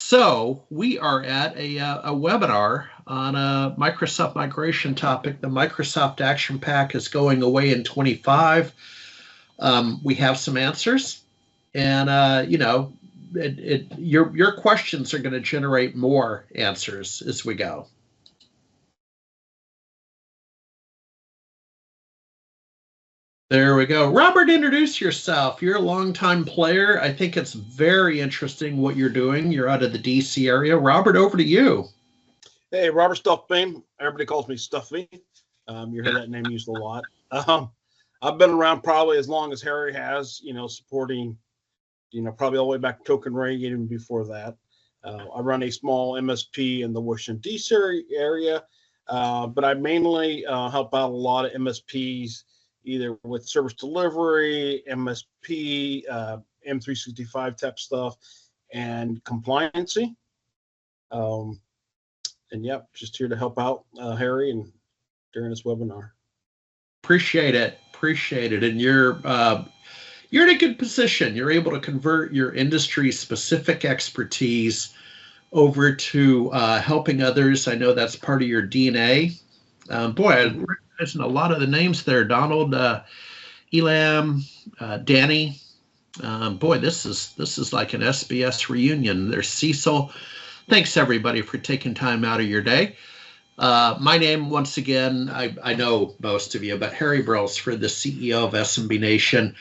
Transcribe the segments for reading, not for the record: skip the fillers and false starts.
So we are at a webinar on a Microsoft migration topic. The Microsoft Action Pack is going away in 25. We have some answers, and your questions are going to generate more answers as we go. There we go. Robert, introduce yourself. You're a longtime player. I think it's very interesting what you're doing. You're out of the DC area. Robert, over to you. Hey, Robert Stufflebeem. Everybody calls me Stuffy. You hear that name used a lot. I've been around probably as long as Harry has, supporting, probably all the way back to Token Ray, even before that. I run a small MSP in the Washington, D.C. area, but I mainly help out a lot of MSPs, either with service delivery, MSP, M365 type stuff, and compliancy. And yep, just here to help out Harry and during this webinar. Appreciate it. And you're in a good position. You're able to convert your industry-specific expertise over to helping others. I know that's part of your DNA. Boy, I recognize a lot of the names there. Donald, Elam, Danny. Boy, this is like an SBS reunion. There's Cecil. Thanks, everybody, for taking time out of your day. My name, once again, I know most of you, but Harry Brelsford, the CEO of SMB Nation.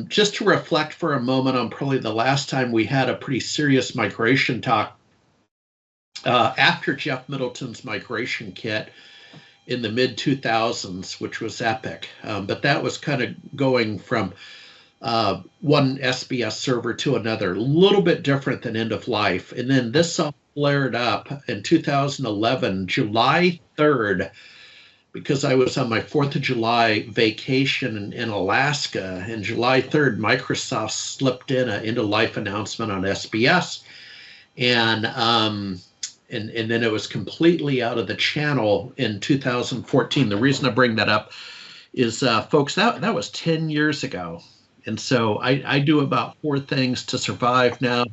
Just to reflect for a moment on probably the last time we had a pretty serious migration talk after Jeff Middleton's migration kit in the mid-2000s, which was epic. But that was kind of going from one SBS server to another, a little bit different than end of life. And then this all flared up in 2011, July 3rd, because I was on my 4th of July vacation in Alaska. And July 3rd, Microsoft slipped in an end-of-life announcement on SBS. And then it was completely out of the channel in 2014. The reason I bring that up is, folks, that was 10 years ago. And so I do about 4 things to survive now,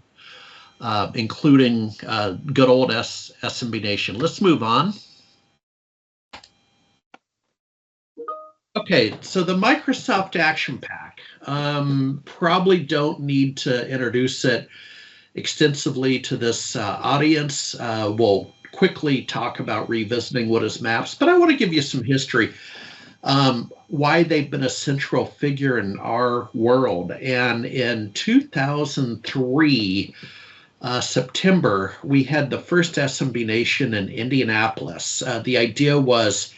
including good old SMB Nation. Let's move on. Okay, so the Microsoft Action Pack. Probably don't need to introduce it extensively to this audience. We'll quickly talk about revisiting what is maps, but I want to give you some history. Why they've been a central figure in our world. And in 2003, September, we had the first SMB Nation in Indianapolis. The idea was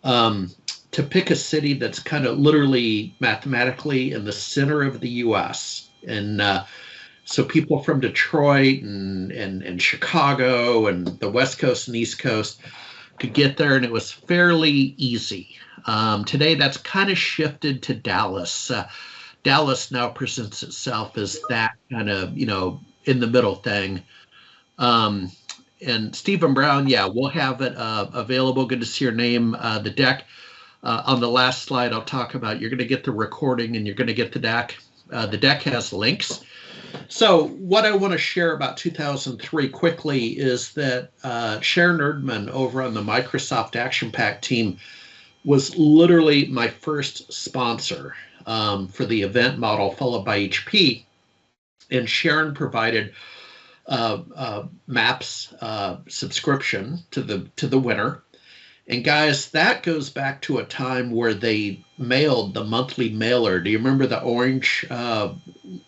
to pick a city that's kind of literally mathematically in the center of the U.S. And so people from Detroit and Chicago and the West Coast and East Coast could get there, and it was fairly easy. Today, that's kind of shifted to Dallas. Dallas now presents itself as that kind of, in the middle thing. And Stephen Brown, yeah, we'll have it available. Good to see your name. The deck on the last slide I'll talk about. You're going to get the recording and you're going to get the deck. The deck has links. So what I want to share about 2003 quickly is that Sharon Erdman over on the Microsoft Action Pack team was literally my first sponsor for the event model, followed by HP. And Sharon provided Maps subscription to the winner. And guys, that goes back to a time where they mailed the monthly mailer. Do you remember the orange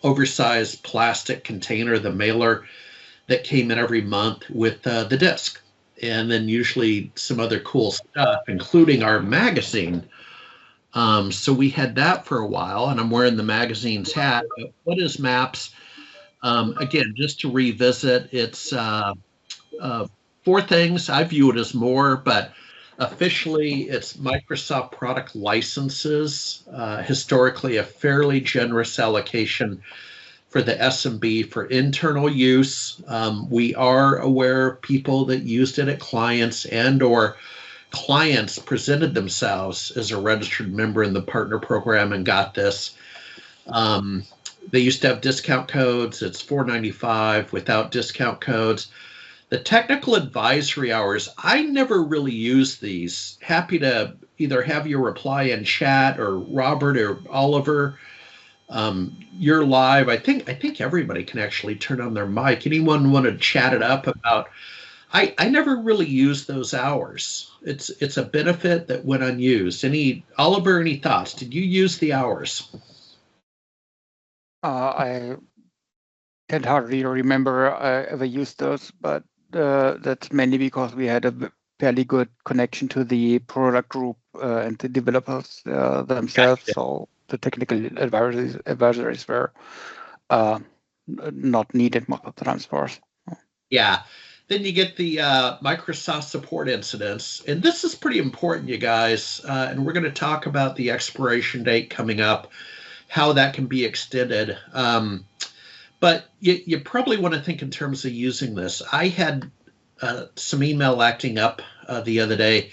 oversized plastic container, the mailer that came in every month with the disc? And then usually some other cool stuff, including our magazine. So we had that for a while, and I'm wearing the magazine's hat. But what is Maps? Again, just to revisit, it's 4 things. I view it as more, but officially it's Microsoft product licenses, historically a fairly generous allocation for the SMB for internal use. We are aware of people that used it at clients, and or clients presented themselves as a registered member in the partner program and got this. They used to have discount codes. It's $4.95 without discount codes. The technical advisory hours, I never really use these. Happy to either have you reply in chat, or Robert or Oliver. You're live. I think everybody can actually turn on their mic. Anyone want to chat it up about? I never really use those hours. It's a benefit that went unused. Oliver, any thoughts? Did you use the hours? I can't hardly remember I ever used those, but that's mainly because we had a fairly good connection to the product group and the developers themselves. Gotcha. So the technical advisories were not needed most of the times for us. Yeah. Then you get the Microsoft support incidents. And this is pretty important, you guys. And we're going to talk about the expiration date coming up, how that can be extended. But you probably want to think in terms of using this. I had some email acting up the other day.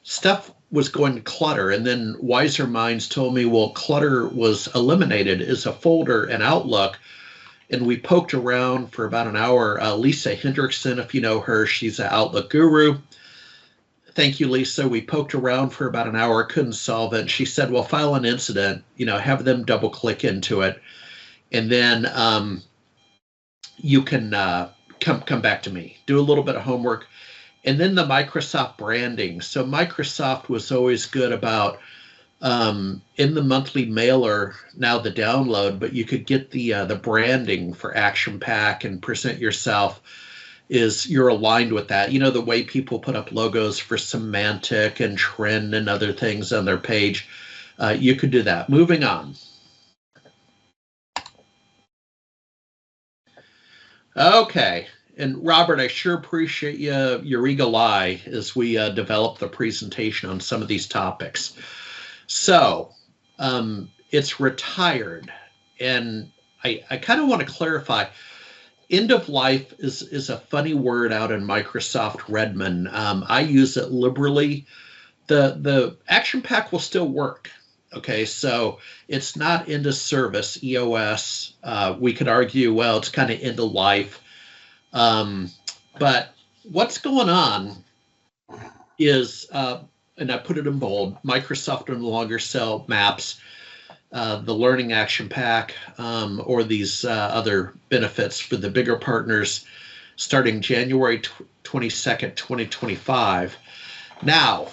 Stuff was going to clutter, and then wiser minds told me, well, clutter was eliminated as a folder in Outlook. And we poked around for about an hour. Lisa Hendrickson, if you know her, she's an Outlook guru. Thank you, Lisa. We poked around for about an hour, couldn't solve it. She said, well, file an incident, have them double click into it. And then you can come back to me, do a little bit of homework. And then the Microsoft branding. So Microsoft was always good about in the monthly mailer, now the download, but you could get the branding for Action Pack and Present Yourself. Is you're aligned with that. The way people put up logos for Semantic and Trend and other things on their page. You could do that. Moving on. Okay. And Robert, I sure appreciate your eagle eye as we develop the presentation on some of these topics. So it's retired. And I kind of want to clarify, end of life is a funny word out in Microsoft Redmond. I use it liberally. The Action Pack will still work. Okay, so it's not end of service, EOS. We could argue, well, it's kind of end of life. But what's going on is, and I put it in bold, Microsoft no longer sell maps, the Learning Action Pack, or these other benefits for the bigger partners starting January 22nd, 2025. Now,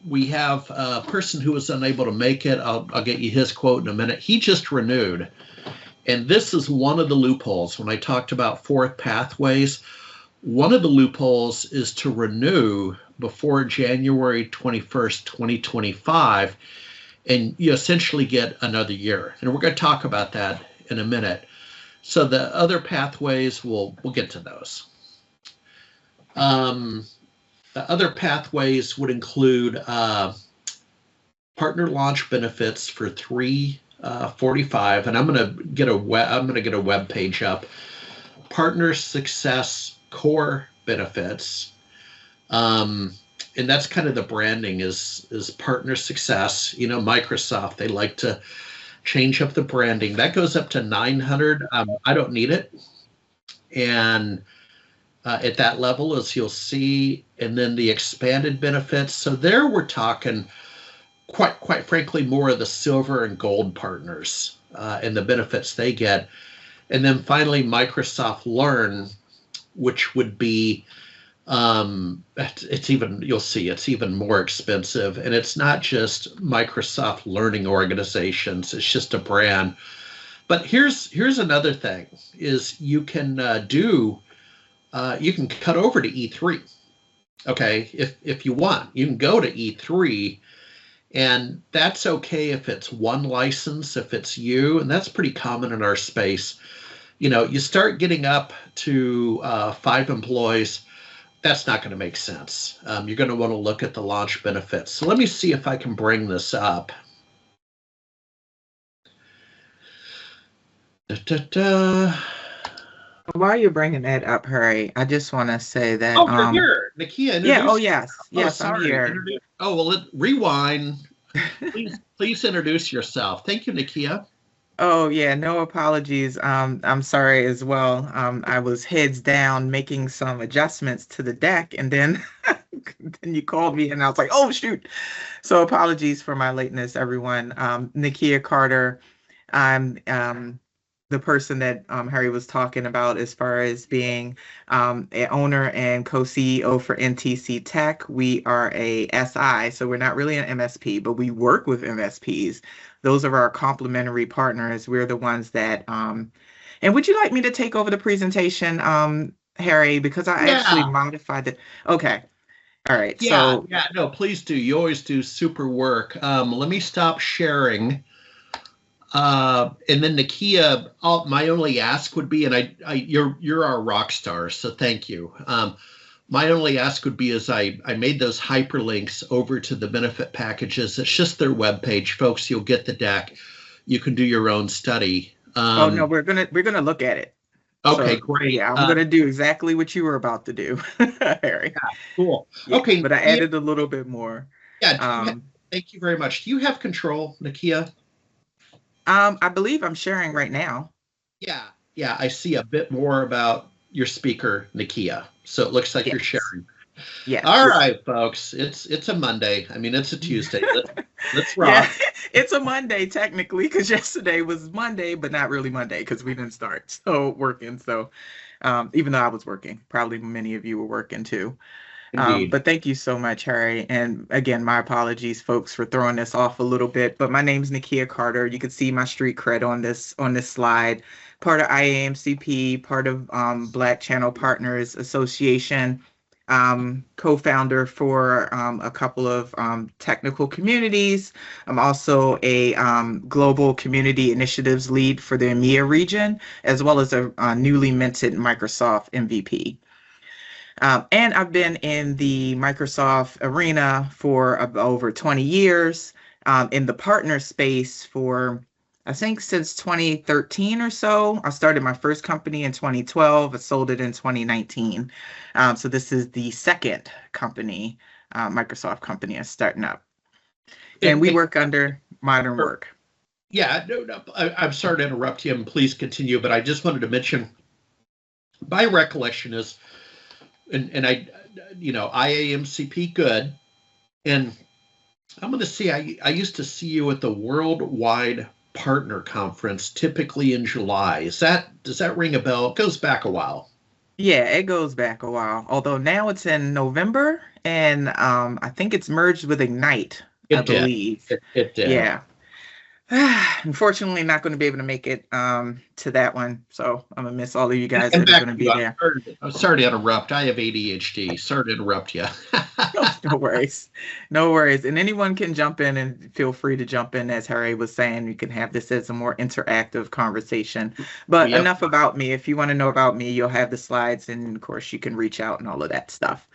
we have a person who was unable to make it. I'll get you his quote in a minute. He just renewed. And this is one of the loopholes. When I talked about fourth pathways, one of the loopholes is to renew before January 21st, 2025, and you essentially get another year. And we're going to talk about that in a minute. So the other pathways, we'll get to those. The other pathways would include partner launch benefits for 345, and I'm going to get a web page up. Partner success core benefits, and that's kind of the branding is partner success. Microsoft, they like to change up the branding. That goes up to 900. I don't need it, and at that level, as you'll see, and then the expanded benefits. So there we're talking quite frankly more of the silver and gold partners and the benefits they get. And then finally, Microsoft Learn, which would be you'll see it's even more expensive. And it's not just Microsoft learning organizations, it's just a brand. But here's another thing is you can you can cut over to E3. Okay, if you want, you can go to E3, and that's okay if it's one license, if it's you, and that's pretty common in our space. You start getting up to 5 employees, that's not going to make sense. You're going to want to look at the launch benefits. So let me see if I can bring this up. While you're bringing that up, Harry, I just want to say that. Oh, you're here, Nakia. Yeah. Oh, yes. Yes, I'm here. Rewind. Please introduce yourself. Thank you, Nakia. Oh yeah, no apologies. I'm sorry as well. I was heads down making some adjustments to the deck, and then then you called me, and I was like, oh shoot. So apologies for my lateness, everyone. Nakia Carter. I'm the person that Harry was talking about as far as being an owner and co-CEO for NTC Tech. We are a SI, so we're not really an MSP, but we work with MSPs. Those are our complementary partners. We're the ones that, and would you like me to take over the presentation, Harry? Because I actually Yeah, modified it. Okay. All right. yeah, So yeah. No, please do. You always do super work. Let me stop sharing. And then Nakia, my only ask would be, and you're our rock star, so thank you. My only ask would be is I made those hyperlinks over to the benefit packages. It's just their webpage, folks. You'll get the deck. You can do your own study. oh no, we're gonna look at it. Okay, So great. yeah, I'm gonna do exactly what you were about to do, Harry. Cool. Yeah, Okay, but I added a little bit more. yeah. Um, Thank you very much. Do you have control, Nakia? I believe I'm sharing right now. Yeah, yeah. I see a bit more about your speaker, Nakia. So it looks like you're Yes, sharing. All yes. right, folks. It's a Monday. I mean, it's a Tuesday. Let's Yeah, rock. it's a Monday technically because yesterday was Monday, but not really Monday because we didn't start so working. So even though I was working, probably many of you were working too. Indeed. But thank you so much, Harry. And again, my apologies, folks, for throwing this off a little bit. But my name's Nakia Carter. You can see my street cred on this slide. Part of IAMCP, part of Black Channel Partners Association, co-founder for a couple of technical communities. I'm also a global community initiatives lead for the EMEA region, as well as a newly minted Microsoft MVP. And I've been in the Microsoft arena for over 20 years, in the partner space for, I think, since 2013 or so. I started my first company in 2012. I sold it in 2019. So this is the second company, Microsoft company, I'm starting up. And And, we and work under Modern Work. yeah, no, I'm sorry to interrupt you, and please continue. But I just wanted to mention my recollection is, and IAMCP good, and I'm going to see. I used to see you at the Worldwide Partner Conference, typically in July. Does that ring a bell? It goes back a while. Yeah, it goes back a while. Although now it's in November, and I think it's merged with Ignite, I It did. believe. It did. Yeah. Unfortunately, not going to be able to make it to that one. So I'm gonna miss all of you guys And that are back going to to be you. there. I'm sorry to interrupt. I have ADHD. Sorry to interrupt you. No worries. No worries. And anyone can jump in and feel free to jump in. As Harry was saying, you can have this as a more interactive conversation. But We have enough about me. If you want to know about me, you'll have the slides, and of course you can reach out and all of that stuff.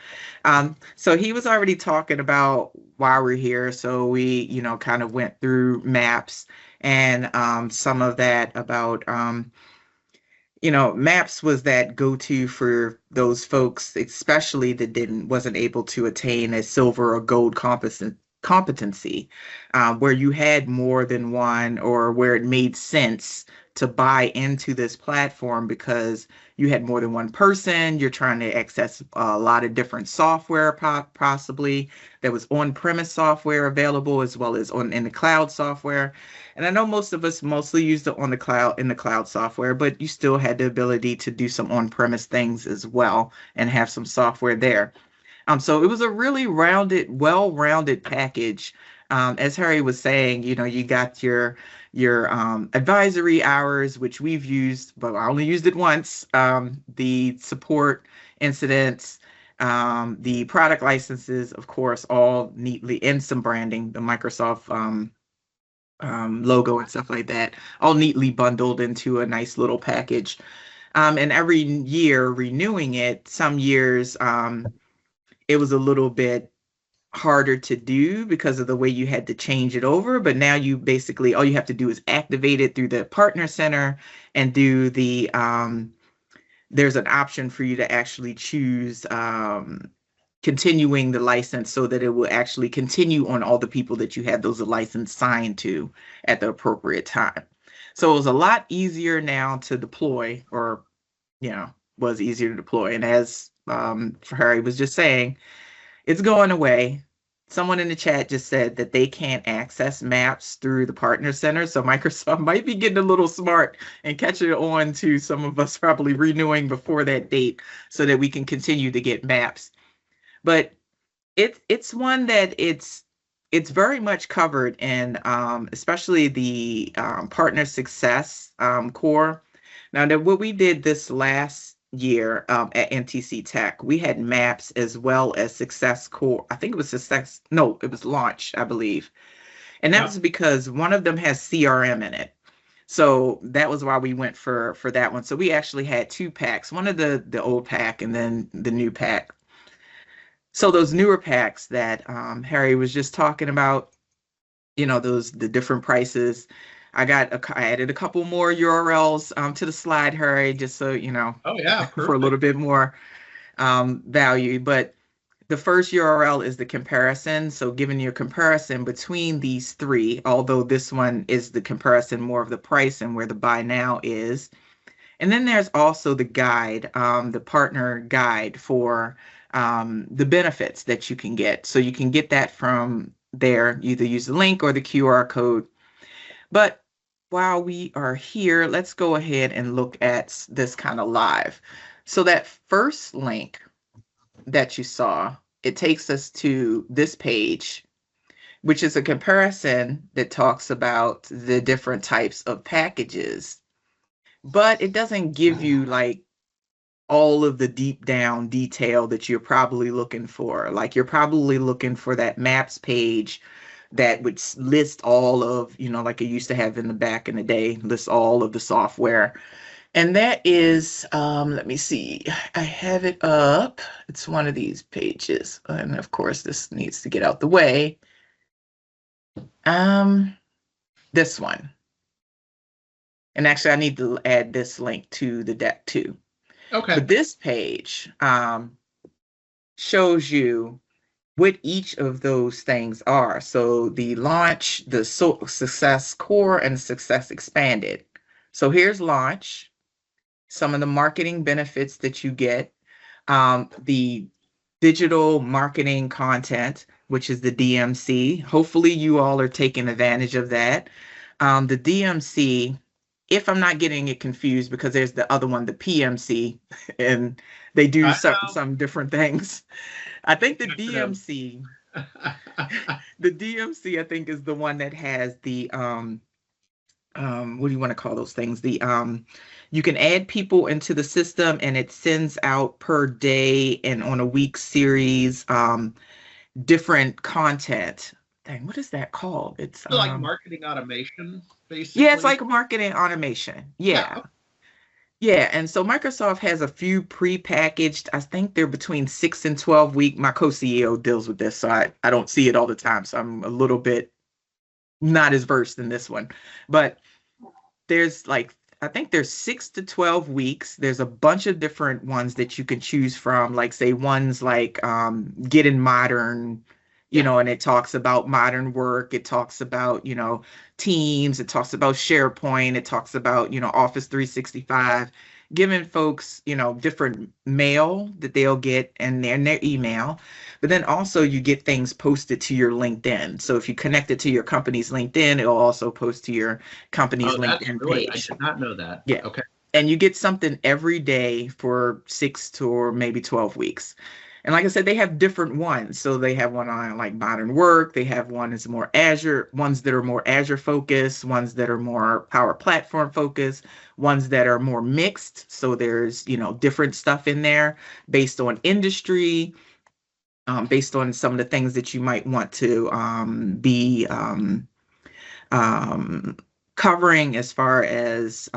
So he was already talking about why we're here. So we, kind of went through maps and some of that about maps was that go-to for those folks, especially that wasn't able to attain a silver or gold competency, where you had more than one, or where it made sense to buy into this platform because you had more than one person. You're trying to access a lot of different software, possibly. There was on-premise software available as well as in the cloud software. And I know most of us mostly used it on the cloud, in the cloud software, but you still had the ability to do some on-premise things as well and have some software there. So it was a really well-rounded package. As Harry was saying, you got your advisory hours, which we've used, but I only used it once. The support incidents, the product licenses, of course, all neatly, and some branding, the Microsoft logo and stuff like that, all neatly bundled into a nice little package. And every year renewing it, some years it was a little bit harder to do because of the way you had to change it over. But now you basically, all you have to do is activate it through the partner center and do there's an option for you to actually choose continuing the license so that it will actually continue on all the people that you had those license signed to at the appropriate time. So it was a lot easier now to deploy, or, was easier to deploy. And as Harry was just saying, it's going away. Someone in the chat just said that they can't access maps through the partner center. So Microsoft might be getting a little smart and catching on to some of us probably renewing before that date so that we can continue to get maps. But it's one that it's very much covered in especially the partner success core. Now, that what we did this last year at NTC Tech, we had maps as well as success core. I think it was success. No, it was launch, I believe. And that was because one of them has CRM in it. So that was why we went for that one. So we actually had two packs, one of the old pack and then the new pack. So those newer packs that Harry was just talking about, the different prices. I added a couple more URLs to the slide, Harry, just so Oh yeah, for a little bit more value. But the first URL is the comparison. So giving you a comparison between these three, although this one is the comparison more of the price and where the buy now is. And then there's also the guide, the partner guide for the benefits that you can get. So you can get that from there, either use the link or the QR code. But while we are here, let's go ahead and look at this kind of live. So that first link that you saw, it takes us to this page, which is a comparison that talks about the different types of packages. But it doesn't give you like all of the deep down detail that you're probably looking for. Like you're probably looking for that maps page that would list all of, like it used to have in the back in the day, list all of the software. And that is, let me see, I have it up. It's one of these pages. And of course, this needs to get out the way. This one. And actually, I need to add this link to the deck too. Okay. But this page shows you what each of those things are. So the launch, the success core, and success expanded. So here's launch, some of the marketing benefits that you get, the digital marketing content, which is the DMC. Hopefully you all are taking advantage of that. The DMC, if I'm not getting it confused, because there's the other one, the PMC, and they do some different things. I think the DMC, I think is the one that has the what do you want to call those things? The you can add people into the system and it sends out per day and on a week series different content. Dang, what is that called? It's like marketing automation, basically. Yeah, it's like marketing automation. Yeah. Yeah, and so Microsoft has a few pre-packaged, I think they're between 6 and 12 week. My co-CEO deals with this, so I don't see it all the time. So I'm a little bit not as versed in this one. But there's I think there's 6 to 12 weeks. There's a bunch of different ones that you can choose from, like say one's like Getting Modern, and it talks about modern work. It talks about, Teams. It talks about SharePoint. It talks about, Office 365, giving folks, different mail that they'll get in their email. But then also you get things posted to your LinkedIn. So if you connect it to your company's LinkedIn, it'll also post to your company's LinkedIn page. I did not know that. Yeah. Okay. And you get something every day for 6 to or maybe 12 weeks. And like I said, they have different ones. So they have one on like modern work. They have one that's more Azure, ones that are more Azure focused, ones that are more Power Platform focused, ones that are more mixed. So there's, different stuff in there based on industry, based on some of the things that you might want to be covering as far as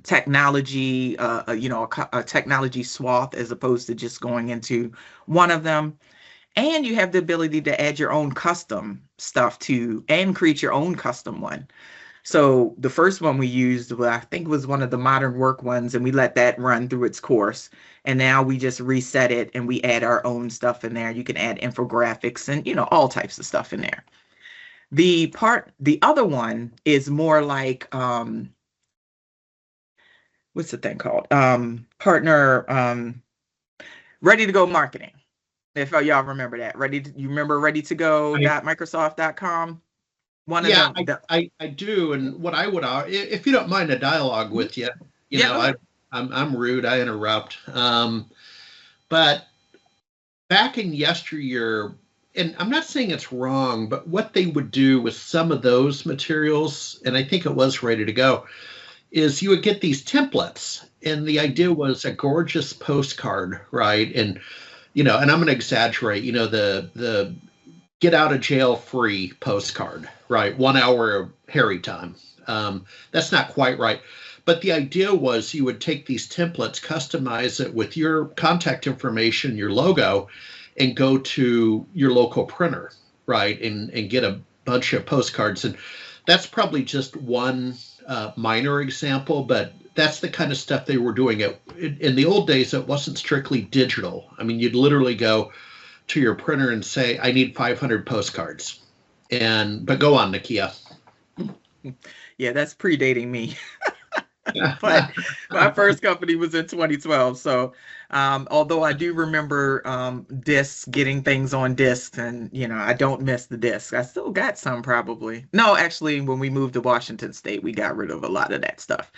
technology, a technology swath as opposed to just going into one of them. And you have the ability to add your own custom stuff to and create your own custom one. So the first one we used, I think was one of the modern work ones, and we let that run through its course. And now we just reset it and we add our own stuff in there. You can add infographics and, all types of stuff in there. The other one is more like what's the thing called? Partner, Ready to Go Marketing. If y'all remember that, you remember Ready to Go Microsoft.com? One of them. I do. And what I would, if you don't mind a dialogue with you, you know, I'm rude, I interrupt. But back in yesteryear, and I'm not saying it's wrong, but what they would do with some of those materials, and I think it was Ready to Go, is you would get these templates, and the idea was a gorgeous postcard, right? And you know, and I'm going to exaggerate, you know, the get out of jail free postcard, right? 1 hour of Harry time. That's not quite right. But the idea was you would take these templates, customize it with your contact information, your logo, and go to your local printer, right? And get a bunch of postcards. And that's probably just one minor example, but that's the kind of stuff they were doing. In the old days, it wasn't strictly digital. I mean, you'd literally go to your printer and say, I need 500 postcards. But go on, Nakia. Yeah, that's predating me. But my first company was in 2012. So although I do remember discs, getting things on discs, and you know, I don't miss the discs. I still got some probably. No, actually, when we moved to Washington State, we got rid of a lot of that stuff.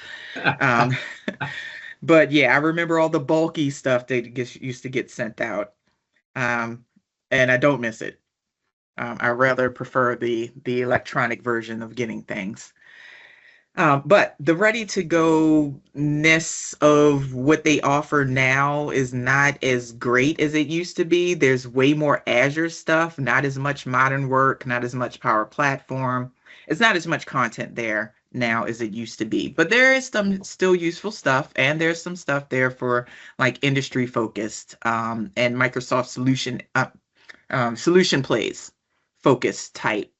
But yeah, I remember all the bulky stuff that used to get sent out. And I don't miss it. I rather prefer the electronic version of getting things. But the ready to go-ness of what they offer now is not as great as it used to be. There's way more Azure stuff, not as much modern work, not as much Power Platform. It's not as much content there now as it used to be. But there is some still useful stuff, and there's some stuff there for like industry focused and Microsoft solution plays focused type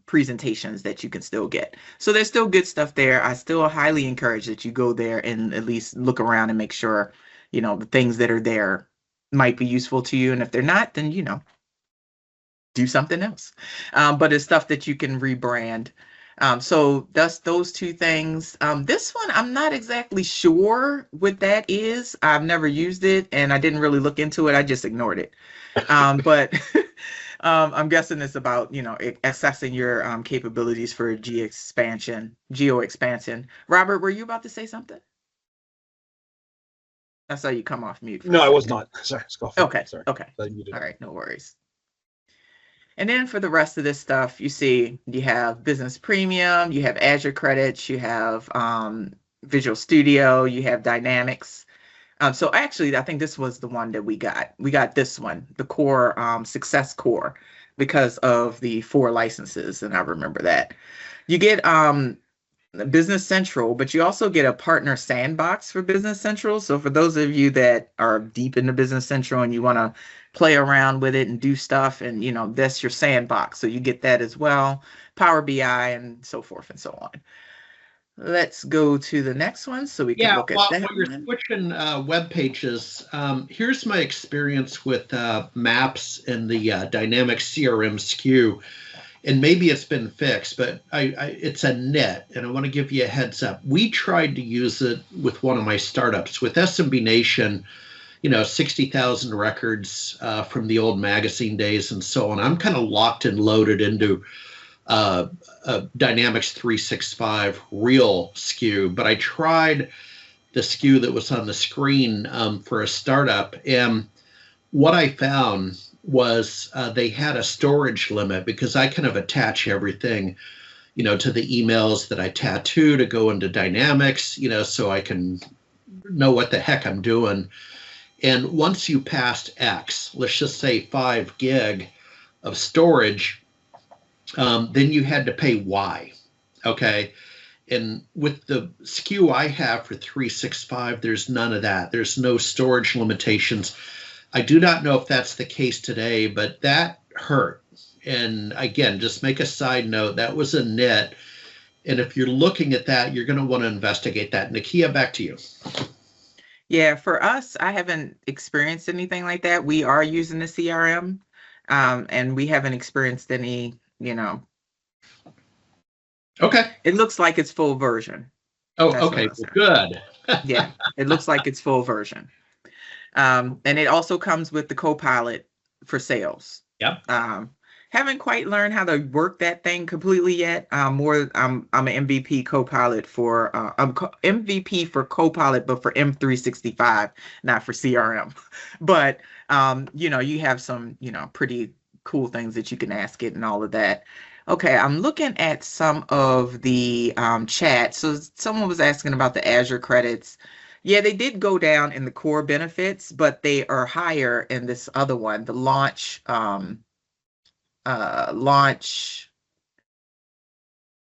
presentations that you can still get. So there's still good stuff there. I still highly encourage that you go there and at least look around and make sure, you know, the things that are there might be useful to you. And if they're not, then, you know, do something else. But it's stuff that you can rebrand. So that's those two things. This one, I'm not exactly sure what that is. I've never used it and I didn't really look into it. I just ignored it. But I'm guessing it's about, you know, assessing your capabilities for geo expansion. Robert, were you about to say something? I saw you come off mute. No, I was not. Sorry, scoffing. Okay. Sorry. Okay. All right. No worries. And then for the rest of this stuff, you see you have Business Premium, you have Azure credits, you have Visual Studio, you have Dynamics. So actually, I think this was the one that we got. We got this one, the Core Success Core, because of the 4 licenses, and I remember that. You get Business Central, but you also get a partner sandbox for Business Central. So for those of you that are deep into Business Central and you want to play around with it and do stuff, and you know, that's your sandbox. So you get that as well, Power BI and so forth and so on. Let's go to the next one so we can look at that. While you're switching web pages, here's my experience with maps and the dynamic CRM SKU. And maybe it's been fixed, but it's a nit, and I want to give you a heads up. We tried to use it with one of my startups with SMB Nation, you know, 60,000 records from the old magazine days and so on. I'm kind of locked and loaded into Dynamics 365 real SKU, but I tried the SKU that was on the screen for a startup, and what I found was they had a storage limit because I kind of attach everything, you know, to the emails that I tattoo to go into Dynamics, you know, so I can know what the heck I'm doing. And once you passed X, let's just say 5 gig of storage, then you had to pay Y, okay? And with the SKU I have for 365, there's none of that. There's no storage limitations. I do not know if that's the case today, but that hurt. And again, just make a side note, that was a nit. And if you're looking at that, you're going to want to investigate that. Nakia, back to you. Yeah, for us, I haven't experienced anything like that. We are using the CRM, and we haven't experienced any, you know. Okay. It looks like it's full version. Oh, That's what okay. it says. Good. Yeah, it looks like it's full version. And it also comes with the Copilot for sales. Yep. Haven't quite learned how to work that thing completely yet. I'm an MVP Copilot for MVP for Copilot, but for M365, not for CRM. But you have some pretty cool things that you can ask it and all of that. Okay, I'm looking at some of the chat. So someone was asking about the Azure credits. Yeah, they did go down in the core benefits, but they are higher in this other one, the launch.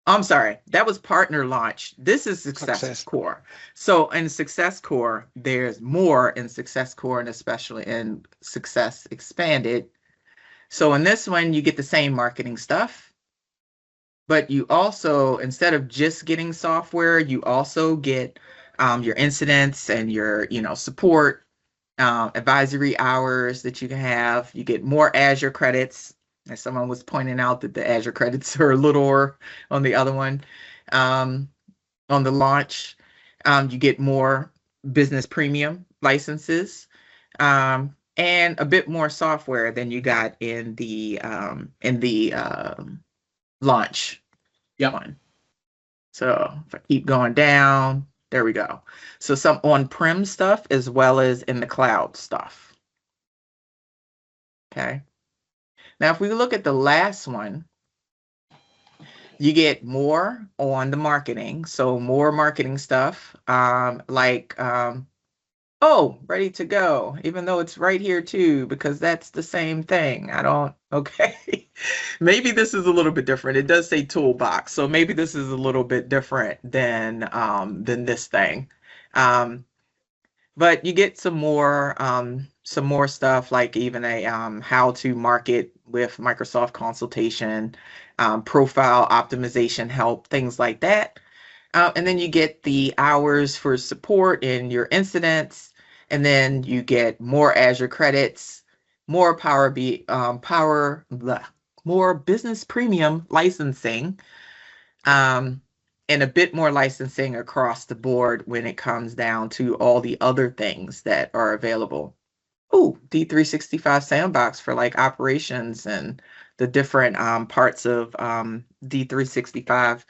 I'm sorry, that was partner launch. This is success core. So in success core, there's more in success core and especially in success expanded. So in this one, you get the same marketing stuff, but you also, instead of just getting software, you also get your incidents and your support, advisory hours that you can have. You get more Azure credits. As someone was pointing out that the Azure credits are a little on the other one. On the launch, you get more business premium licenses, and a bit more software than you got in the launch one. So if I keep going down, there we go. So some on-prem stuff as well as in the cloud stuff. Okay. Now, if we look at the last one, you get more on the marketing. So more marketing stuff, ready to go, even though it's right here too, because that's the same thing. Okay. Maybe this is a little bit different. It does say toolbox. So maybe this is a little bit different than this thing. But you get some more stuff, like even a how to market with Microsoft consultation, profile optimization help, things like that. And then you get the hours for support in your incidents, and then you get more Azure credits, more more business premium licensing, and a bit more licensing across the board when it comes down to all the other things that are available. Oh, D365 Sandbox for like operations and the different parts of D365.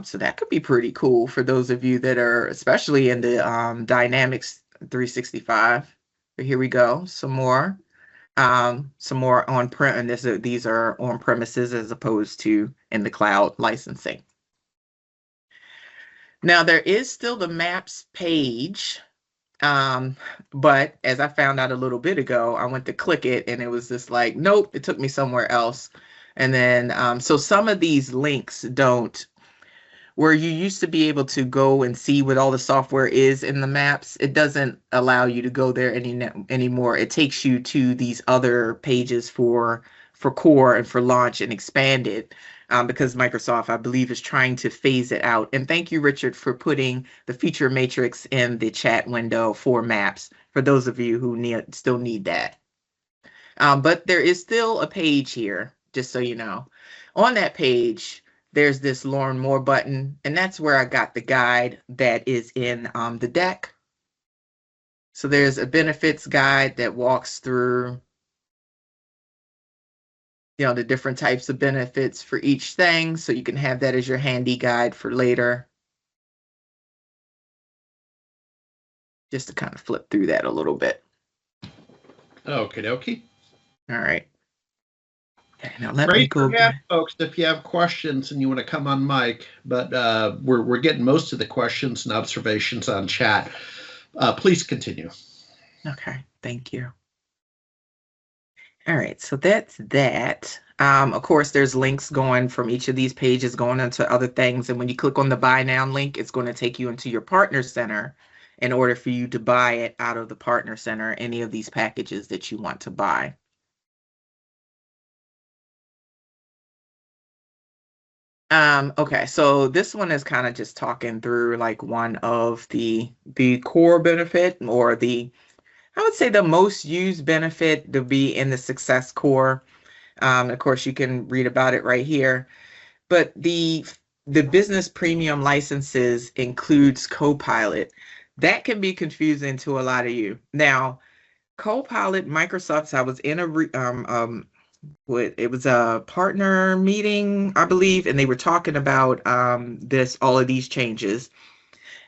So that could be pretty cool for those of you that are especially in the Dynamics 365. But here we go, some more on-prem, and these are on premises as opposed to in the cloud licensing. Now there is still the maps page, but as I found out a little bit ago, I went to click it and it was just like, nope, it took me somewhere else. And then so some of these links don't, where you used to be able to go and see what all the software is in the maps, it doesn't allow you to go there anymore. It takes you to these other pages for core and for launch and expanded, because Microsoft, I believe, is trying to phase it out. And thank you, Richard, for putting the feature matrix in the chat window for maps, for those of you who still need that. But there is still a page here, just so you know. On that page, there's this Learn More button, and that's where I got the guide that is in the deck. So there's a benefits guide that walks through the different types of benefits for each thing, so you can have that as your handy guide for later. Just to kind of flip through that a little bit. Okie dokie. All right. Okay, now let me go back. Folks, if you have questions and you want to come on mic, but we're getting most of the questions and observations on chat. Please continue. Okay, thank you. All right, so that's that. Of course, there's links going from each of these pages going into other things. And when you click on the Buy Now link, it's going to take you into your Partner Center in order for you to buy it out of the Partner Center, any of these packages that you want to buy. Okay, so this one is kind of just talking through like one of the core benefit, or I would say the most used benefit to be in the Success Core. Of course, you can read about it right here. But the the business premium licenses includes Copilot. That can be confusing to a lot of you. Now, Copilot, Microsoft's, I was in it was a partner meeting, I believe, and they were talking about all of these changes.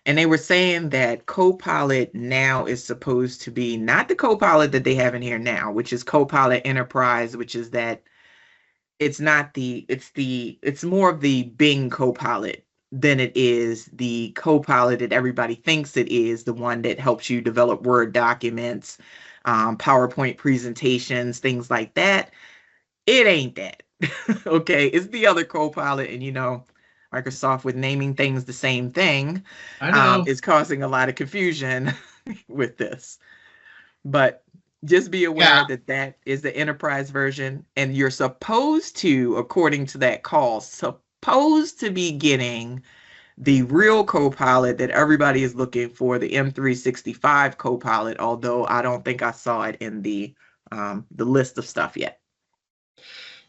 And they were saying that Copilot now is supposed to be not the Copilot that they have in here now, which is Copilot Enterprise, which is that it's more of the Bing Copilot than it is the Copilot that everybody thinks it is, the one that helps you develop Word documents, PowerPoint presentations, things like that. It ain't that. Okay, it's the other Copilot, and Microsoft with naming things the same thing I know. is causing a lot of confusion with this. But just be aware that is the enterprise version, and you're supposed to, according to that call, supposed to be getting the real Copilot that everybody is looking for, the M365 Copilot, although I don't think I saw it in the list of stuff yet.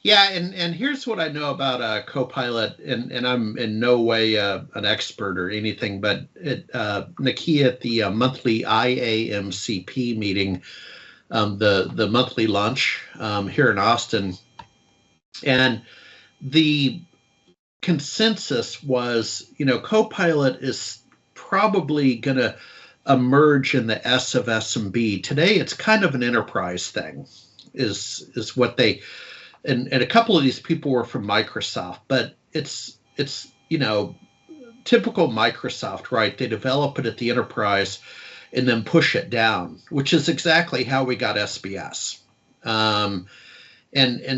Yeah, and here's what I know about Copilot, and I'm in no way an expert or anything, but Nakia at the monthly IAMCP meeting, the monthly lunch here in Austin, and the consensus was, Copilot is probably going to emerge in the S of SMB. Today, it's kind of an enterprise thing, is what they. And a couple of these people were from Microsoft, but it's typical Microsoft, right? They develop it at the enterprise and then push it down, which is exactly how we got SBS. And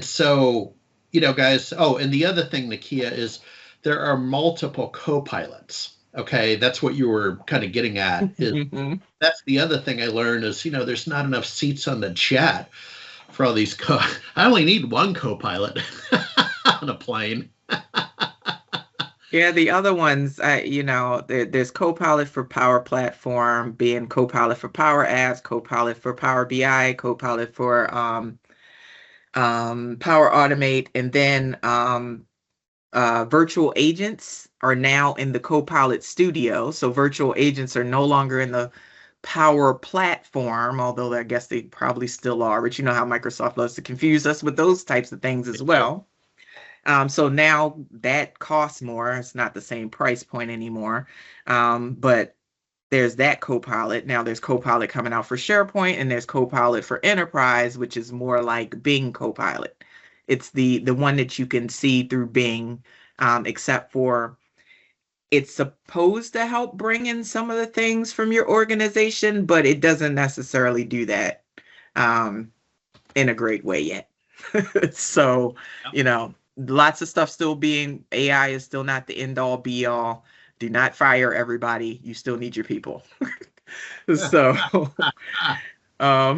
so, guys. Oh, and the other thing, Nakia, is there are multiple co-pilots. Okay, that's what you were kind of getting at. That's the other thing I learned is there's not enough seats on the jet for all these I only need one co-pilot on a plane. Yeah, the other ones, there's Copilot for Power Platform, being Copilot for Power Apps, Copilot for Power BI, Copilot for Power Automate, and then virtual agents are now in the Copilot Studio. So virtual agents are no longer in the Power Platform, although I guess they probably still are, but you know how Microsoft loves to confuse us with those types of things as well. So now that costs more. It's not the same price point anymore. But there's that Copilot. Now there's Copilot coming out for SharePoint, and there's Copilot for Enterprise, which is more like Bing Copilot. It's the one that you can see through Bing, except for it's supposed to help bring in some of the things from your organization, but it doesn't necessarily do that in a great way yet. So, lots of stuff still being, AI is still not the end all be all. Do not fire everybody. You still need your people. So, I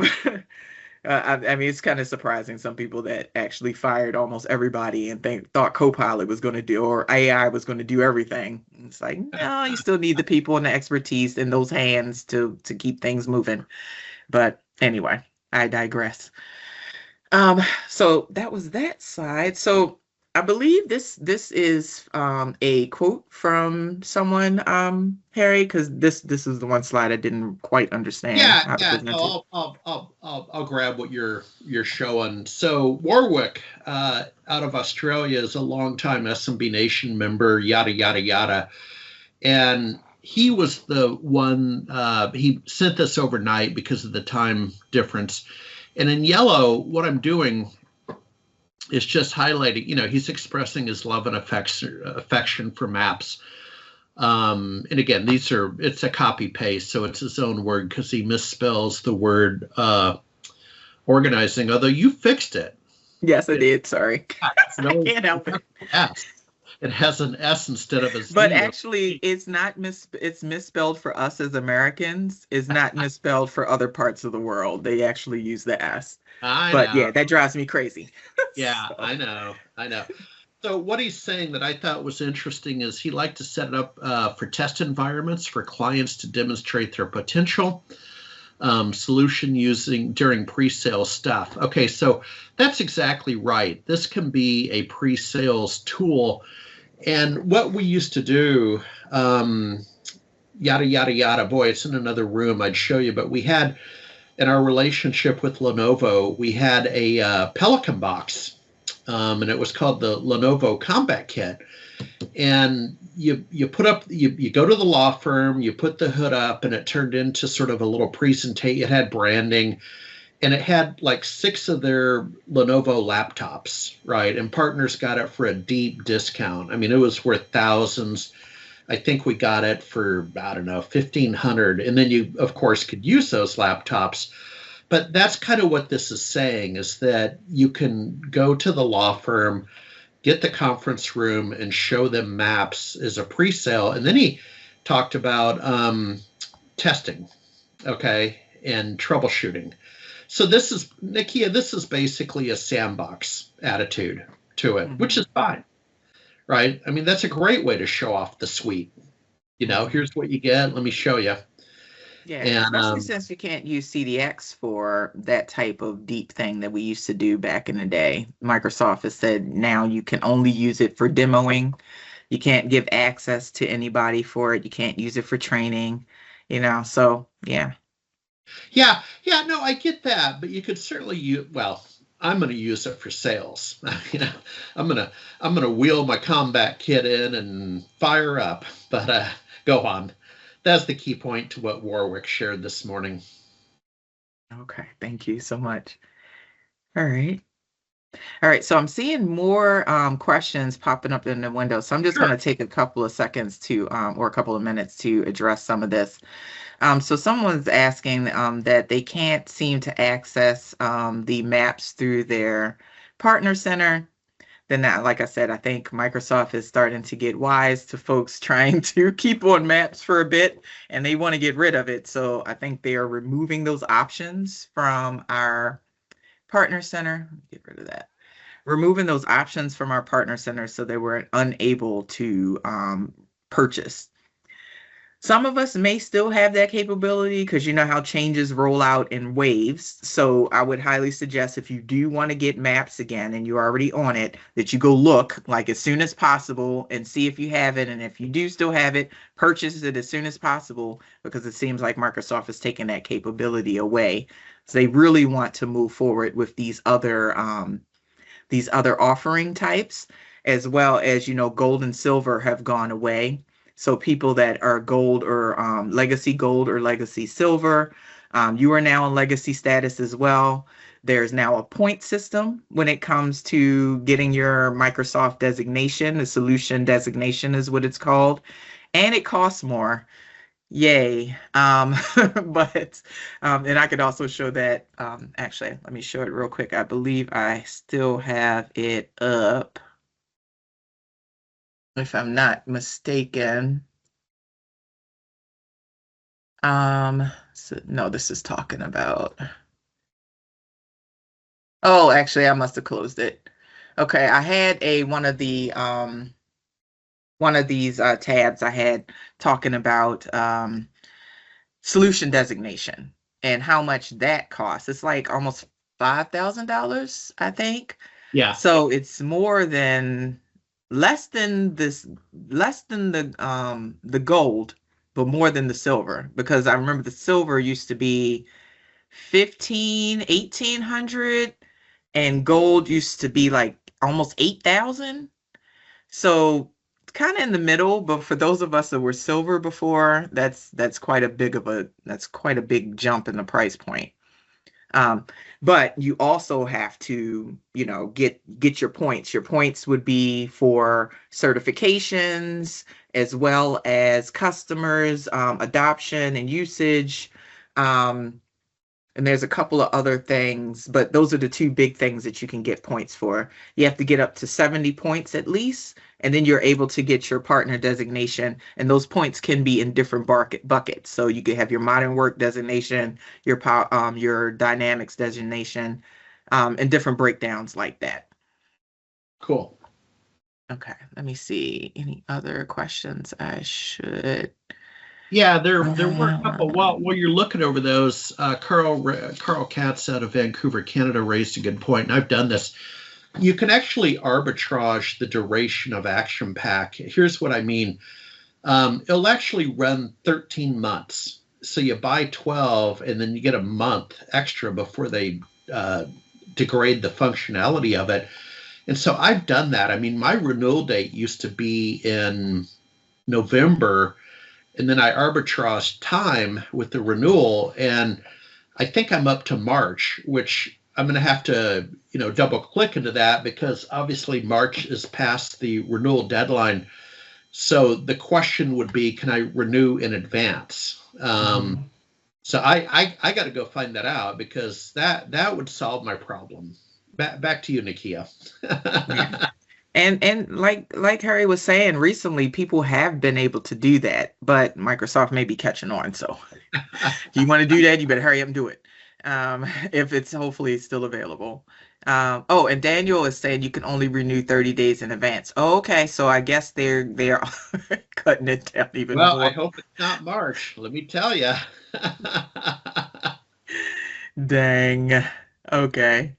mean, it's kind of surprising. Some people that actually fired almost everybody and thought Copilot was going to do, or AI was going to do everything. It's like, no, you still need the people and the expertise in those hands to keep things moving. But anyway, I digress. So that was that side. So I believe this is a quote from someone, Harry, because this is the one slide I didn't quite understand. No, I'll grab what you're showing. So Warwick out of Australia is a longtime SMB Nation member, yada yada yada, and he was the one. He sent this overnight because of the time difference. And in yellow, what I'm doing is just highlighting, he's expressing his love and affection for maps. And again, it's a copy paste, so it's his own word because he misspells the word organizing, although you fixed it. Yes, I did. Sorry. I can't help it. S. It has an S instead of a Z. But actually, it's not it's misspelled for us as Americans. It's not misspelled for other parts of the world. They actually use the S. But yeah, that drives me crazy. Yeah, so. I know. So what he's saying that I thought was interesting is he liked to set it up for test environments for clients to demonstrate their potential solution using during pre-sales stuff. Okay, so that's exactly right. This can be a pre-sales tool. And what we used to do, yada, yada, yada, boy, it's in another room. I'd show you, but we had, in our relationship with Lenovo, we had a Pelican box, and it was called the Lenovo Combat Kit. And you put up, you go to the law firm, you put the hood up, and it turned into sort of a little presentation. It had branding, and it had like 6 of their Lenovo laptops, right? And partners got it for a deep discount. I mean, it was worth thousands. I think we got it for, I don't know, 1,500. And then you, of course, could use those laptops. But that's kind of what this is saying, is that you can go to the law firm, get the conference room, and show them maps as a pre-sale. And then he talked about testing, okay, and troubleshooting. So this is, Nakia, this is basically a sandbox attitude to it, which is fine, right? I mean, that's a great way to show off the suite. You know, here's what you get. Let me show you. Yeah, And especially since you can't use CDX for that type of deep thing that we used to do back in the day. Microsoft has said now you can only use it for demoing. You can't give access to anybody for it. You can't use it for training, you know, so yeah. yeah, no, I get that, but you could certainly use, well, I'm going to use it for sales. You know, I'm gonna wheel my combat kit in and fire up. But go on. That's the key point to what Warwick shared this morning. Okay, thank you so much. All right. All right, so I'm seeing more questions popping up in the window. So I'm just going to take a couple of seconds to, or a couple of minutes to address some of this. So someone's asking that they can't seem to access the maps through their partner center. Then that, like I said, I think Microsoft is starting to get wise to folks trying to keep on maps for a bit, and they want to get rid of it. So I think they are removing those options from our partner center. Get rid of that. Removing those options from our partner center so they were unable to purchase. Some of us may still have that capability because you know how changes roll out in waves. So I would highly suggest if you do want to get maps again and you're already on it, that you go look like as soon as possible and see if you have it. And if you do still have it, purchase it as soon as possible, because it seems like Microsoft is taking that capability away. So they really want to move forward with these other offering types, as well as, you know, gold and silver have gone away. So people that are gold or legacy gold or legacy silver, you are now in legacy status as well. There's now a point system when it comes to getting your Microsoft designation. The solution designation is what it's called. And it costs more. Yay. But, and I could also show that, actually, let me show it real quick. I believe I still have it up, if I'm not mistaken. So, no, this is talking about, oh, actually, I must have closed it. Okay, I had one of these tabs I had talking about solution designation and how much that costs. It's like almost $5,000, I think. Yeah. So it's less than the gold, but more than the silver, because I remember the silver used to be 1,800, and gold used to be like almost 8,000. So kind of in the middle, but for those of us that were silver before, that's quite a big jump in the price point. But you also have to, you know, get your points. Your points would be for certifications as well as customers, adoption and usage. And there's a couple of other things, but those are the two big things that you can get points for. You have to get up to 70 points at least, and then you're able to get your partner designation. And those points can be in different buckets. So you could have your modern work designation, your dynamics designation, and different breakdowns like that. Cool. Okay, let me see. Any other questions I should... Yeah, there were a couple. While you're looking over those, Carl Katz out of Vancouver, Canada, raised a good point. And I've done this You can actually arbitrage the duration of Action Pack. Here's what I mean. It'll actually run 13 months. So you buy 12 and then you get a month extra before they degrade the functionality of it. And so I've done that. I mean, my renewal date used to be in November, and then I arbitraged time with the renewal, and I think I'm up to March, which I'm going to have to, double click into that because obviously March is past the renewal deadline. So the question would be, can I renew in advance? So I got to go find that out because that would solve my problem. Back to you, Nakia. Yeah. And like Harry was saying, recently people have been able to do that, but Microsoft may be catching on. So if you want to do that, you better hurry up and do it. If it's hopefully it's still available. Oh, and Daniel is saying you can only renew 30 days in advance. Oh, okay, so I guess they're cutting it down even Well, more. I hope it's not March. Let me tell you. Dang. Okay.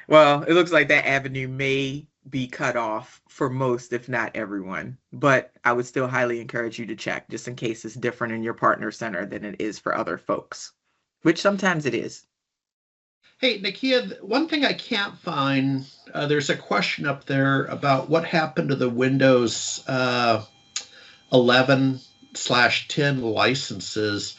Well, it looks like that avenue may be cut off for most, if not everyone. But I would still highly encourage you to check just in case it's different in your partner center than it is for other folks, which sometimes it is. Hey, Nakia, one thing I can't find, there's a question up there about what happened to the Windows 11/10 licenses.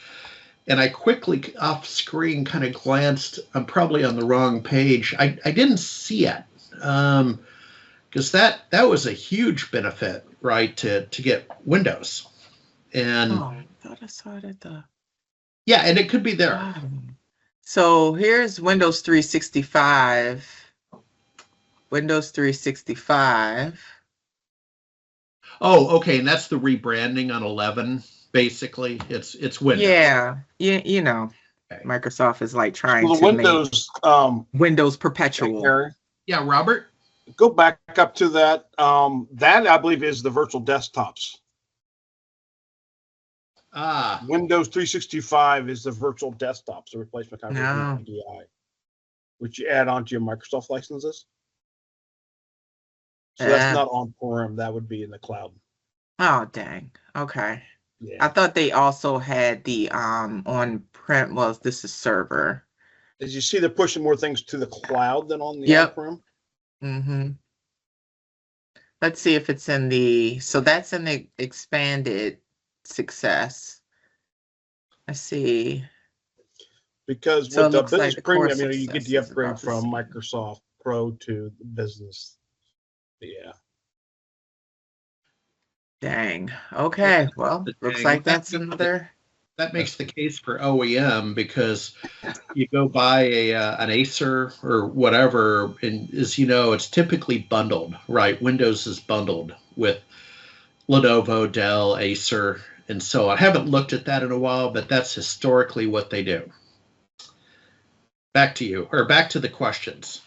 And I quickly off screen kind of glanced. I'm probably on the wrong page. I didn't see it because that was a huge benefit, right? To get Windows, and Oh, I thought I saw it at the yeah, and it could be there. bottom. So here's Windows 365. Windows 365. Oh, okay, and that's the rebranding on 11. Basically, it's Windows. Yeah, Okay. Microsoft is like trying Well, the to Windows, make Windows perpetual. Harry, Yeah, Robert. go back up to that. That I believe is the virtual desktops. Windows 365 is the virtual desktops, the replacement kind of VDI, which you add onto your Microsoft licenses. So that's not on-prem. That would be in the cloud. Oh, dang. Okay. Yeah. I thought they also had the on-prem. Well, this is server. As you see, they're pushing more things to the cloud than on the on-prem. Mm-hmm. Let's see if it's in the. So that's in the expanded success. I see. Because So with the it looks business like the premium, core you get the success is upgrade about the from same. Microsoft Pro to the business. Yeah. Dang. Okay. Well, looks like that's another. That makes the case for OEM because you go buy an Acer or whatever, and as you know, it's typically bundled, right? Windows is bundled with Lenovo, Dell, Acer, and so on. I haven't looked at that in a while, but that's historically what they do. Back to you, or back to the questions.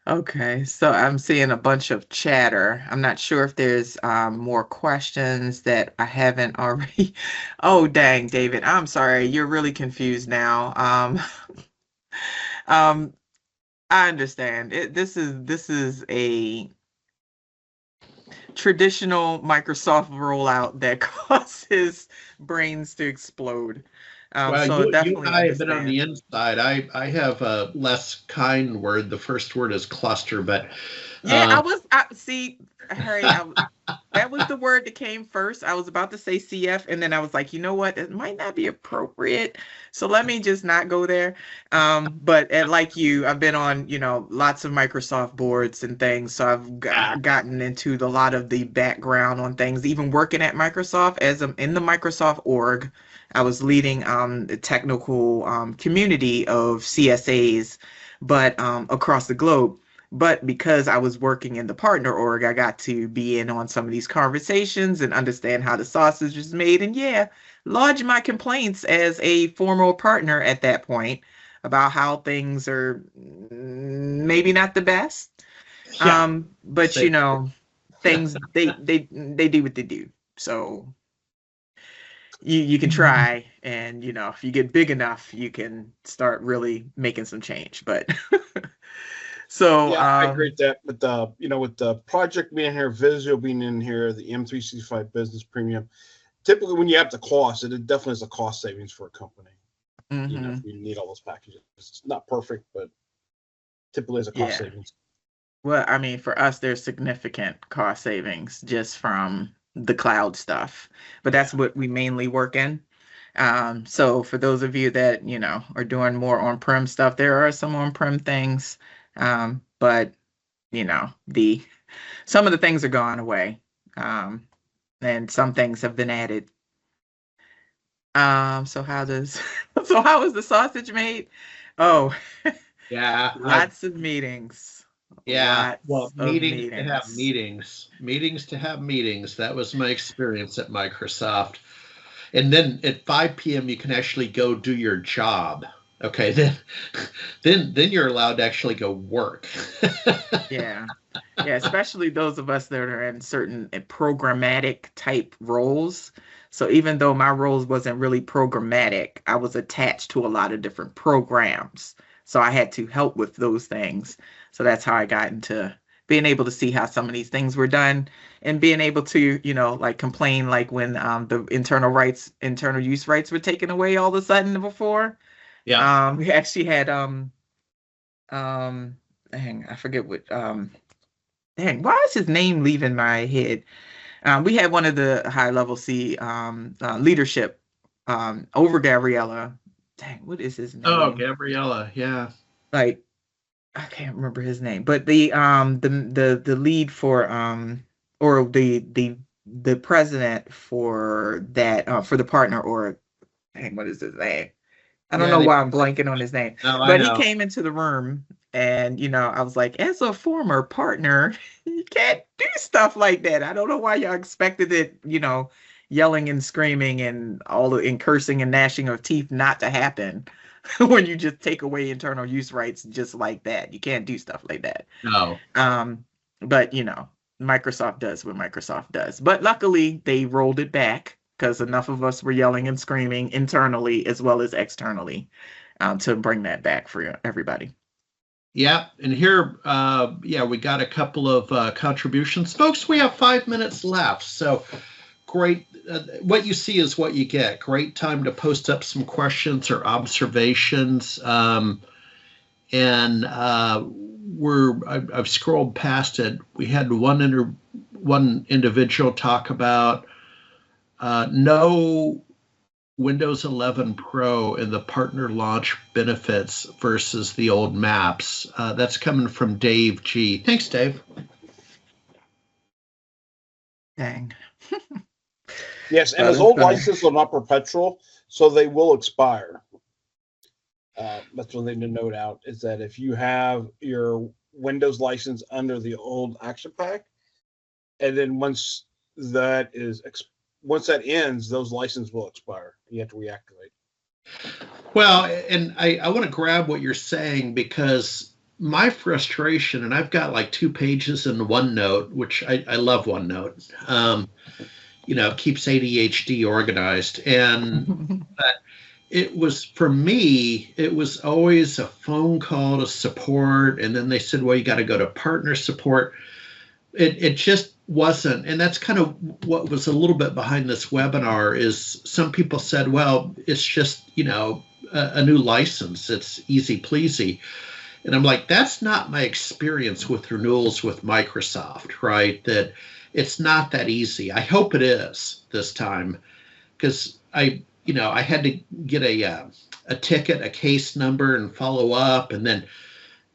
Okay, so I'm seeing a bunch of chatter. I'm not sure if there's more questions that I haven't already. Oh, dang, David, I'm sorry. You're really confused now. I understand. This is a traditional Microsoft rollout that causes brains to explode. Well, So you definitely and I have been on the understand. inside. I have a less kind word. The first word is cluster, but Yeah, see, Harry, that was the word that came first. I was about to say CF, and then I was like, you know what? It might not be appropriate. So let me just not go there. But like you, I've been on, lots of Microsoft boards and things. So I've gotten into a lot of the background on things, even working at Microsoft as I'm in the Microsoft org. I was leading the technical community of CSAs, but across the globe. But because I was working in the partner org, I got to be in on some of these conversations and understand how the sausage is made. And yeah, lodge my complaints as a formal partner at that point about how things are maybe not the best. yeah, But things they do what they do. So you can try, and if you get big enough, you can start really making some change. But so Yeah, I agree with that. But with the project being here, Visio being in here, the M365 Business Premium, typically when you have the cost, it definitely is a cost savings for a company. If you need all those packages, it's not perfect, but typically is a cost savings. Well, I mean, for us, there's significant cost savings just from the cloud stuff, but that's what we mainly work in. So for those of you that, are doing more on-prem stuff, there are some on-prem things. But some of the things are gone away. And some things have been added. So how is the sausage made? Oh, Yeah. lots of meetings. Yeah. Lots Well, of meetings to have meetings. meetings to have meetings. That was my experience at Microsoft. And then at 5 p.m. you can actually go do your job. Okay, then you're allowed to actually go work. Yeah. Yeah, especially those of us that are in certain programmatic type roles. So even though my roles wasn't really programmatic, I was attached to a lot of different programs. So I had to help with those things. So that's how I got into being able to see how some of these things were done and being able to, like complain like when the internal use rights were taken away all of a sudden before. Yeah. We actually had um dang, I forget what dang, why is his name leaving my head? We had one of the high level C leadership over Gabriella. Dang, what is his Oh, name? Gabriella. Yeah. Like I can't remember his name, but the lead for or the president for that for the partner or dang, what is his name? I don't Yeah. know why I'm blanking on his name, No, I but he know. came into the room and, I was like, as a former partner, you can't do stuff like that. I don't know why y'all expected it, yelling and screaming and and cursing and gnashing of teeth not to happen when you just take away internal use rights just like that. You can't do stuff like that. No. But Microsoft does what Microsoft does. But luckily, they rolled it back because enough of us were yelling and screaming internally as well as externally to bring that back for everybody. Yeah, and here, yeah, we got a couple of contributions, folks. We have 5 minutes left, so great. What you see is what you get. Great time to post up some questions or observations, and I've scrolled past it. We had one individual talk about no Windows 11 Pro and the partner launch benefits versus the old maps. That's coming from Dave G. Thanks, Dave. Dang. Yes, and Well, his that's old gonna. licenses are not perpetual, so they will expire. That's one thing to note out is that if you have your Windows license under the old Action Pack, and then once that ends, those licenses will expire. You have to reactivate. Well, and I want to grab what you're saying because my frustration, and I've got like 2 pages in OneNote, which I love OneNote. Keeps ADHD organized. And it was for me, it was always a phone call to support. And then they said, well, you got to go to partner support. It just wasn't. And that's kind of what was a little bit behind this webinar is some people said, well, it's just, a new license. It's easy pleasy. And I'm like, that's not my experience with renewals with Microsoft, right? That it's not that easy. I hope it is this time because I had to get a ticket, a case number, and follow up, and then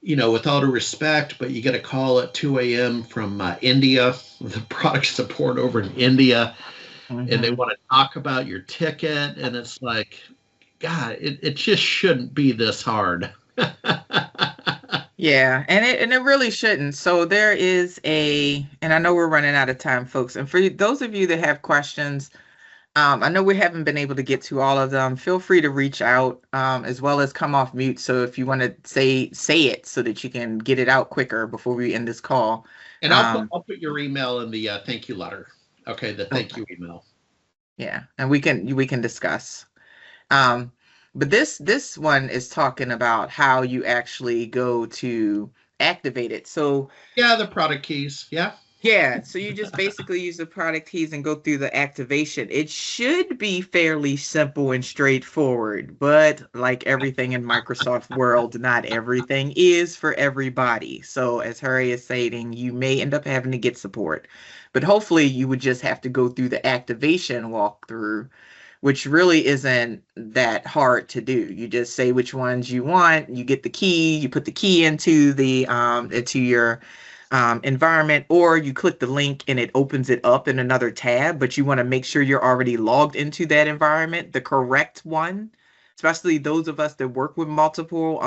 with all due respect, but you get a call at 2 a.m. from India, the product support over in India, and they want to talk about your ticket, and it's like, God, it just shouldn't be this hard. Yeah, and it really shouldn't. So there is and I know we're running out of time, folks. And for those of you that have questions, I know we haven't been able to get to all of them. Feel free to reach out, as well as come off mute. So if you want to say it so that you can get it out quicker before we end this call. And I'll put your email in the thank you letter. Okay, the thank you email. Yeah, and we can discuss. But this one is talking about how you actually go to activate it. So Yeah, the product keys. Yeah. yeah, so you just basically use the product keys and go through the activation. It should be fairly simple and straightforward, but like everything in Microsoft world, not everything is for everybody. So as Harry is saying, you may end up having to get support, but hopefully you would just have to go through the activation walkthrough, which really isn't that hard to do. You just say which ones you want, you get the key, you put the key into your environment, or you click the link and it opens it up in another tab, but you want to make sure you're already logged into that environment, the correct one, especially those of us that work with multiple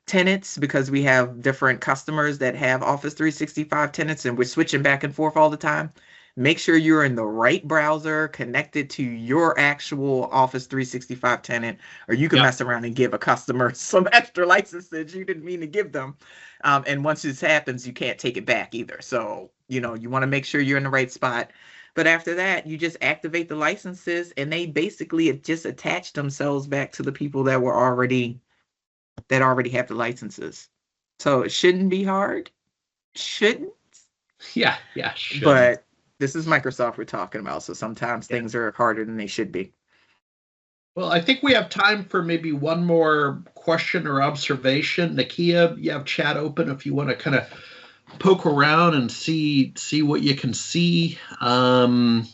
tenants, because we have different customers that have Office 365 tenants and we're switching back and forth all the time. Make sure you're in the right browser connected to your actual Office 365 tenant, or you can Yep. mess around and give a customer some extra licenses you didn't mean to give them. And once this happens, you can't take it back either. So, you want to make sure you're in the right spot. But after that, you just activate the licenses and they basically just attach themselves back to the people that already have the licenses. So it shouldn't be hard. Shouldn't. Yeah. Yeah. Should. But this is Microsoft we're talking about. So sometimes things are harder than they should be. Well, I think we have time for maybe one more question or observation. Nakia, you have chat open if you want to kind of poke around and see what you can see. And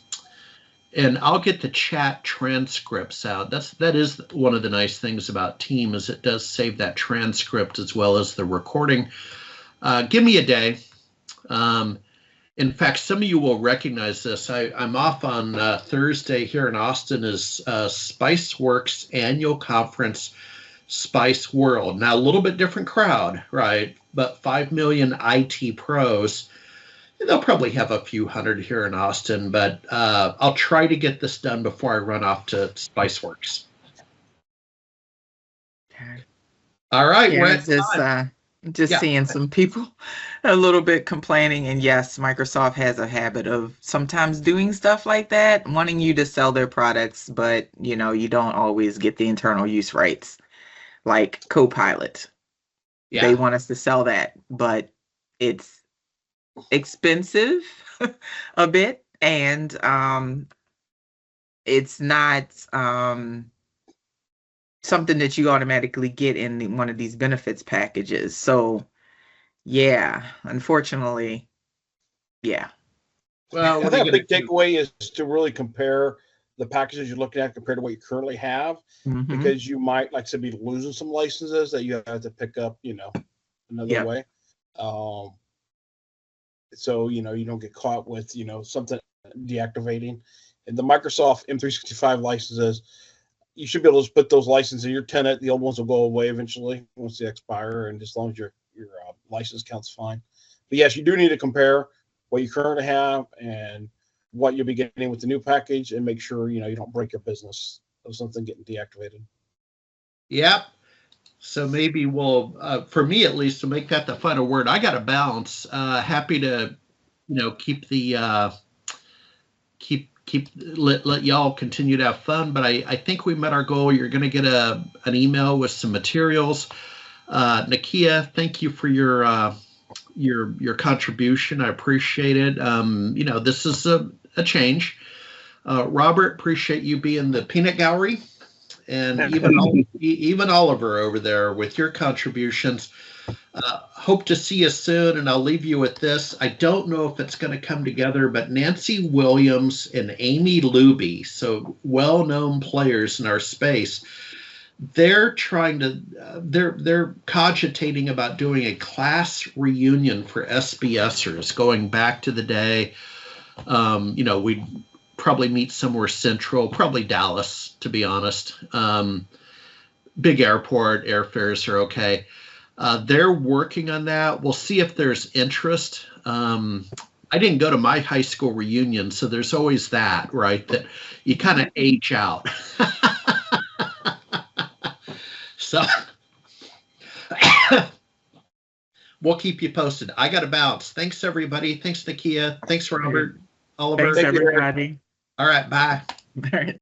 I'll get the chat transcripts out. That is one of the nice things about Team, is it does save that transcript as well as the recording. Give me a day. In fact, some of you will recognize this. I'm off on Thursday here in Austin is Spiceworks annual conference, Spice World. Now, a little bit different crowd, right? But 5 million IT pros. They'll probably have a few hundred here in Austin, but I'll try to get this done before I run off to Spiceworks. Okay. All right, Yeah, we're at just seeing some people a little bit complaining. And yes, Microsoft has a habit of sometimes doing stuff like that, wanting you to sell their products, but you don't always get the internal use rights, like Copilot. Yeah. They want us to sell that, but it's expensive a bit, and it's not something that you automatically get in one of these benefits packages. So yeah, unfortunately, yeah. Well, I think a big takeaway is to really compare the packages you're looking at compared to what you currently have, because you might, like I said, be losing some licenses that you have to pick up, another way. So, you don't get caught with, something deactivating. And the Microsoft M365 licenses, you should be able to put those licenses in your tenant. The old ones will go away eventually once they expire, and as long as your license count's fine. But yes, you do need to compare what you currently have and what you'll be getting with the new package, and make sure you don't break your business of something getting deactivated. Yep. So maybe we'll, for me at least, to make that the final word, I got to bounce. Happy to, keep the let y'all continue to have fun. But I think we met our goal. You're going to get an email with some materials. Nakia, thank you for your contribution. I appreciate it. This is a change. Robert, appreciate you being the peanut gallery. And even Oliver over there with your contributions. Hope to see you soon, and I'll leave you with this. I don't know if it's going to come together, but Nancy Williams and Amy Luby, so well-known players in our space, they're they're cogitating about doing a class reunion for SBSers, going back to the day. We'd probably meet somewhere central, probably Dallas, to be honest. Big airport, airfares are okay. They're working on that. We'll see if there's interest. I didn't go to my high school reunion, so there's always that, right? That you kind of age out. So we'll keep you posted. I got to bounce. Thanks, everybody. Thanks, Nakia. Thanks, Robert. Oliver. Thanks, everybody. All right, bye. All right.